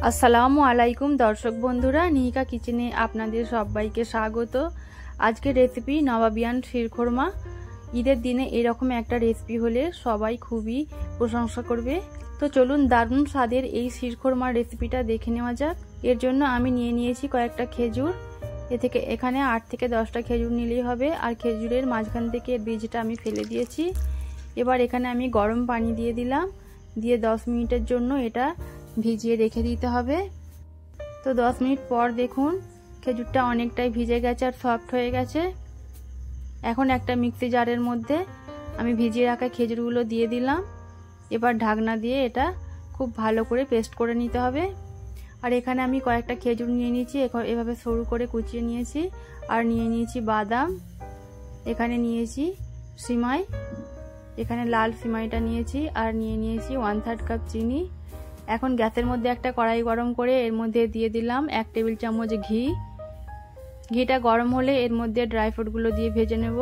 আসসালামু আলাইকুম দর্শক বন্ধুরা, নিহিকা কিচেনে আপনাদের সবাইকে স্বাগত। আজকের রেসিপি নবাবিয়ান শিরখোরমা। ঈদের দিনে এরকম একটা রেসিপি হলে সবাই খুবই প্রশংসা করবে। তো চলুন দারুণ স্বাদের এই শিরখোরমার রেসিপিটা দেখে নেওয়া যাক। এর জন্য আমি নিয়ে নিয়েছি কয়েকটা খেজুর। এখানে 8 থেকে 10টা খেজুর নিলেই হবে। আর খেজুরের মাঝখান থেকে বীজটা আমি ফেলে দিয়েছি। এবার এখানে আমি গরম পানি দিয়ে দিলাম, দিয়ে 10 মিনিটের জন্য এটা ভিজিয়ে রেখে দিতে হবে। তো 10 মিনিট পর দেখুন খেজুরটা অনেকটাই ভিজে গেছে আর সফট হয়ে গেছে। এখন একটা মিক্সি জারের মধ্যে আমি ভিজিয়ে রাখা খেজুরগুলো দিয়ে দিলাম। এবার ঢাকনা দিয়ে এটা খুব ভালো করে পেস্ট করে নিতে হবে। আর এখানে আমি কয়েকটা খেজুর নিয়ে নিয়েছি, এভাবে সরু করে কুচিয়ে নিয়েছি। আর নিয়ে নিয়েছি বাদাম, এখানে নিয়েছি সিমাই, এখানে লাল সিমাইটা নিয়েছি। আর নিয়ে নিয়েছি 1/3 কাপ চিনি। এখন গ্যাসের মধ্যে একটা কড়াই গরম করে এর মধ্যে দিয়ে দিলাম 1 টেবিল চামচ ঘি। ঘিটা গরম হলে এর মধ্যে ড্রাই ফ্রুটগুলো দিয়ে ভেজে নেব।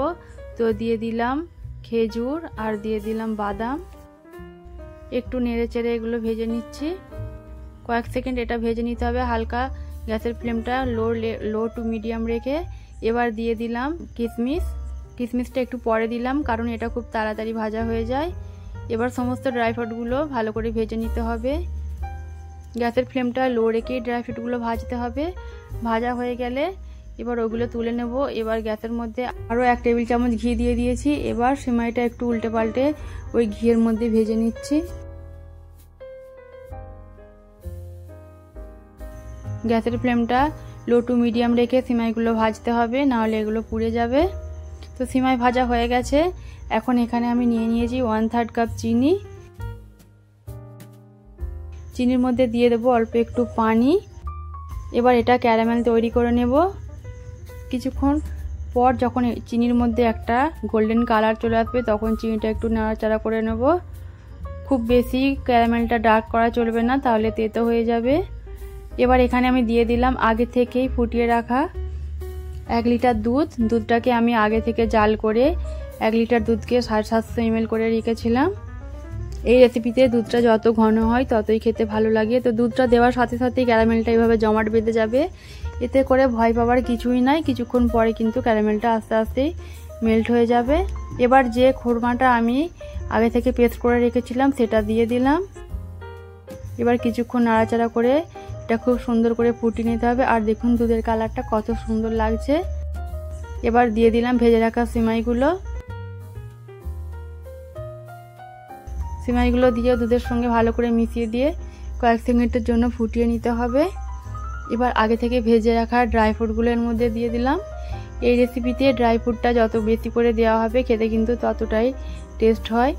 তো দিয়ে দিলাম খেজুর আর দিয়ে দিলাম বাদাম। একটু নেড়ে চেড়ে এগুলো ভেজে নিচ্ছি। কয়েক সেকেন্ড এটা ভেজে নিতে হবে হালকা গ্যাসের ফ্লেমটা লো টু মিডিয়াম রেখে। এবার দিয়ে দিলাম কিশমিশটা একটু পরে দিলাম, কারণ এটা খুব তাড়াতাড়ি ভাজা হয়ে যায়। এবার সমস্ত ড্রাই ফ্রুটগুলো ভালো করে ভেজে নিতে হবে। গ্যাসের ফ্লেমটা লো রেখে ড্রাই ফ্রুটগুলো ভাজতে হবে। ভাজা হয়ে গেলে এবার ওগুলো তুলে নেব। এবার গ্যাসের মধ্যে আরও 1 টেবিল চামচ ঘি দিয়ে দিয়েছি। এবার সিমাইটা একটু উল্টে পাল্টে ওই ঘিয়ের মধ্যে ভেজে নিচ্ছি। গ্যাসের ফ্লেমটা লো টু মিডিয়াম রেখে সিমাইগুলো ভাজতে হবে, নাহলে এগুলো পুড়ে যাবে। তো সিমাই ভাজা হয়ে গেছে। এখন এখানে আমি নিয়ে নিয়েছি 1/3 কাপ চিনি। চিনির মধ্যে দিয়ে দেবো অল্প একটু পানি। এবার এটা ক্যারামেল তৈরি করে নেব। কিছুক্ষণ পর যখন চিনির মধ্যে একটা গোল্ডেন কালার চলে আসবে তখন চিনিটা একটু নাড়াচাড়া করে নেব। খুব বেশি ক্যারামেলটা ডার্ক করা চলবে না, তাহলে তেতো হয়ে যাবে। এবার এখানে আমি দিয়ে দিলাম আগে থেকেই ফুটিয়ে রাখা 1 লিটার দুধটাকে আমি আগে থেকে জাল করে 1 লিটার দুধকে 750 ml করে রেখেছিলাম। এই রেসিপিতে দুধটা যত ঘন হয় ততই খেতে ভালো লাগে। তো দুধটা দেওয়ার সাথে সাথেই ক্যারামেলটা এইভাবে জমাট বেঁধে যাবে। এতে করে ভয় পাওয়ার কিছুই নাই, কিছুক্ষণ পরে কিন্তু ক্যারামেলটা আস্তে আস্তে মেল্ট হয়ে যাবে। এবার যে খোরমাটা আমি আগে থেকে পেস্ট করে রেখেছিলাম সেটা দিয়ে দিলাম। এবার কিছুক্ষণ নাড়াচাড়া করে এটা খুব সুন্দর করে ফুটিয়ে নিতে হবে। আর দেখুন দুধের কালারটা কত সুন্দর লাগছে। এবার দিয়ে দিলাম ভেজে রাখা সিমাইগুলো দিয়ে দুধের সঙ্গে ভালো করে মিশিয়ে দিয়ে কয়েক সেকেন্ডের জন্য ফুটিয়ে নিতে হবে। এবার আগে থেকে ভেজে রাখা ড্রাই ফ্রুটগুলো এর মধ্যে দিয়ে দিলাম। এই রেসিপিতে ড্রাই ফ্রুটটা যত বেশি করে দেওয়া হবে খেতে কিন্তু ততটাই টেস্ট হয়।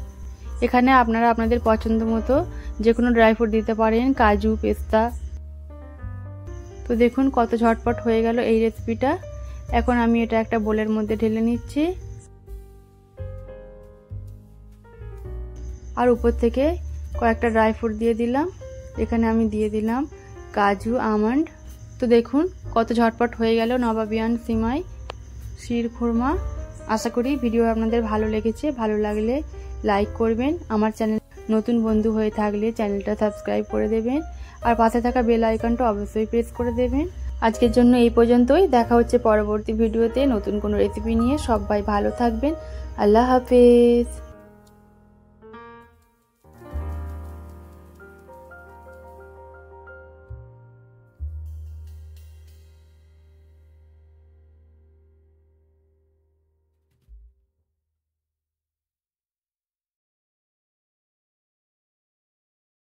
এখানে আপনারা আপনাদের পছন্দ মতো যে কোনো ড্রাই ফ্রুট দিতে পারেন, কাজু, পেস্তা। তো দেখুন কত ঝটপট হয়ে গেল এই রেসিপিটা। এখন আমি এটা একটা বোলের মধ্যে ঢেলে নিচ্ছি। আর উপর থেকে কয়েকটা ড্রাই ফ্রুট দিয়ে দিলাম। এখানে আমি দিয়ে দিলাম কাজু, আমন্ড। তো দেখুন কত ঝটপট হয়ে গেল নবাবিয়ান সিমাই শিরখোরমা। আশা করি ভিডিও আপনাদের ভালো লেগেছে। ভালো লাগলে লাইক করবেন। আমার চ্যানেল নতুন বন্ধু হয়ে থাকলে চ্যানেলটা সাবস্ক্রাইব করে দেবেন। আর পাশে থাকা বেল আইকনটা অবশ্যই প্রেস করে দেবেন। আজকের জন্য এই পর্যন্তই। দেখা হচ্ছে পরবর্তী ভিডিওতে নতুন কোনো রেসিপি নিয়ে। সবাই ভালো থাকবেন। আল্লাহ হাফেজ।